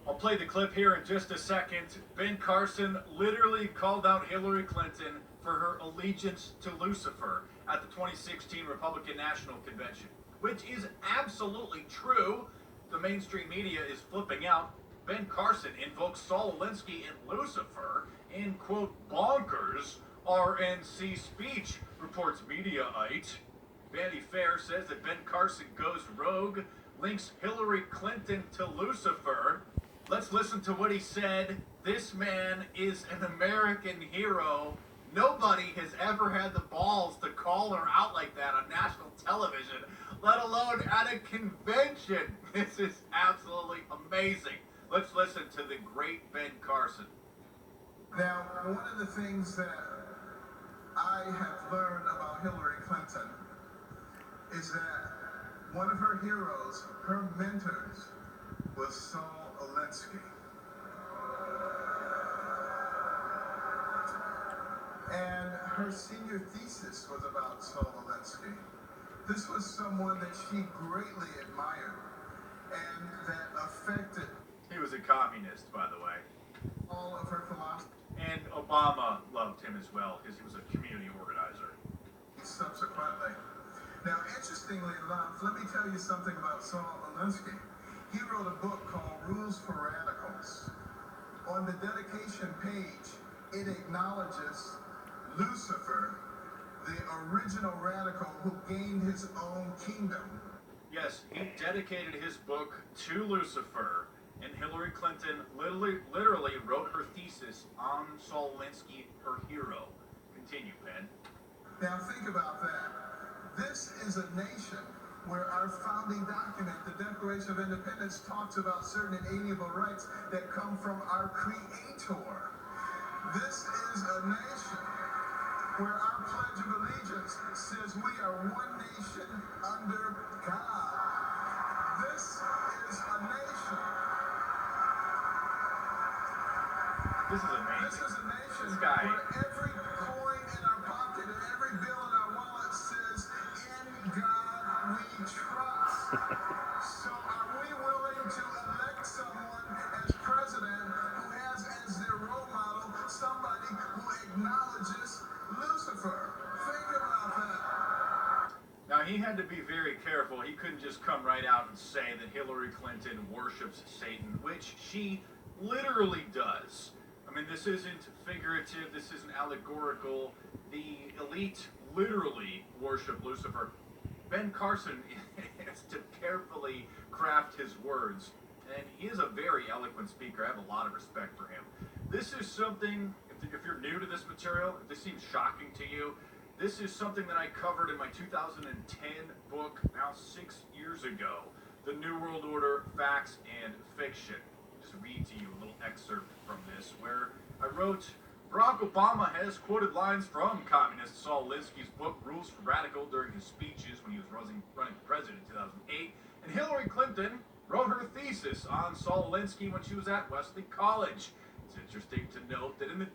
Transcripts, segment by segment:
I'll play the clip here in just a second. Ben Carson literally called out Hillary Clinton for her allegiance to Lucifer at the 2016 Republican National Convention, which is absolutely true. The mainstream media is flipping out. Ben Carson invokes Saul Alinsky and Lucifer in, quote, bonkers RNC speech, reports Mediaite. Vanity Fair says that Ben Carson goes rogue, links Hillary Clinton to Lucifer. Let's listen to what he said. This man is an American hero. Nobody has ever had the balls to call her out like that on national television, let alone at a convention. This is absolutely amazing. Let's listen to the great Ben Carson. Now, one of the things that I have learned about Hillary Clinton is that one of her heroes, her mentors, was Saul Alinsky. And her senior thesis was about Saul Alinsky. This was someone that she greatly admired and that affected. He was a communist, by the way. All of her philosophy. And Obama loved him as well because he was a community organizer. Subsequently. Now, interestingly enough, let me tell you something about Saul Alinsky. He wrote a book called Rules for Radicals. On the dedication page, it acknowledges Lucifer, the original radical who gained his own kingdom. Yes, he dedicated his book to Lucifer, and Hillary Clinton literally wrote her thesis on Saul Alinsky, her hero. Continue, Ben. Now think about that. This is a nation where our founding document, the Declaration of Independence, talks about certain inalienable rights that come from our Creator. This is a nation where our Pledge of Allegiance says we are one nation under God. This is a nation. This is amazing. This is a nation This guy. where every coin in our pocket and every bill in our wallet says, in God we trust. So are we willing to elect someone as president who has as their role model somebody who acknowledges Lucifer? Think about that. Now, he had to be very careful. He couldn't just come right out and say that Hillary Clinton worships Satan, which she literally does. I mean, this isn't figurative, this isn't allegorical. The elite literally worship Lucifer. Ben Carson has to carefully craft his words, and he is a very eloquent speaker. I have a lot of respect for him. This is something, if you're new to this material, if this seems shocking to you, this is something that I covered in my 2010 book, now 6 years ago, The New World Order, Facts and Fiction. Just read to you a little excerpt from this, where I wrote, Barack Obama has quoted lines from communist Saul Alinsky's book, Rules for Radical, during his speeches when he was running for president in 2008, and Hillary Clinton wrote her thesis on Saul Alinsky when she was at Wesley College. It's interesting to note that in the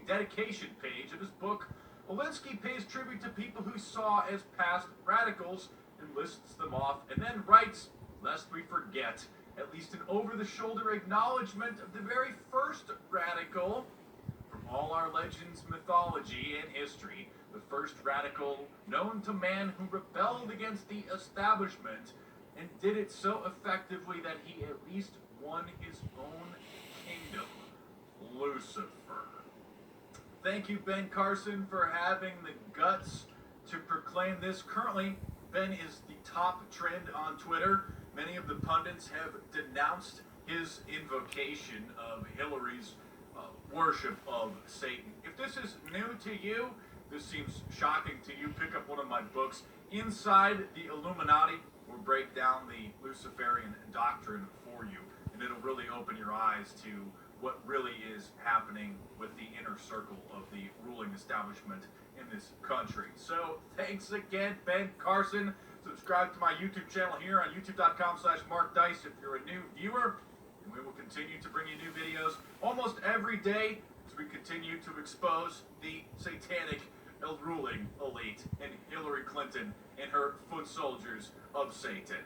dedication page of his book, Alinsky pays tribute to people who saw as past radicals and lists them off, and then writes, lest we forget, at least an over-the-shoulder acknowledgement of the very first radical from all our legends, mythology, and history, the first radical known to man who rebelled against the establishment and did it so effectively that he at least won his own kingdom, Lucifer. Thank you, Ben Carson, for having the guts to proclaim this. Currently, Ben is the top trend on Twitter. Many of the pundits have denounced his invocation of Hillary's worship of Satan. If this is new to you, this seems shocking to you, pick up one of my books, Inside the Illuminati. We'll break down the Luciferian doctrine for you, and it'll really open your eyes to what really is happening with the inner circle of the ruling establishment in this country. So, thanks again, Ben Carson. Subscribe to my YouTube channel here on youtube.com/MarkDice if you're a new viewer. And we will continue to bring you new videos almost every day as we continue to expose the satanic ruling elite and Hillary Clinton and her foot soldiers of Satan.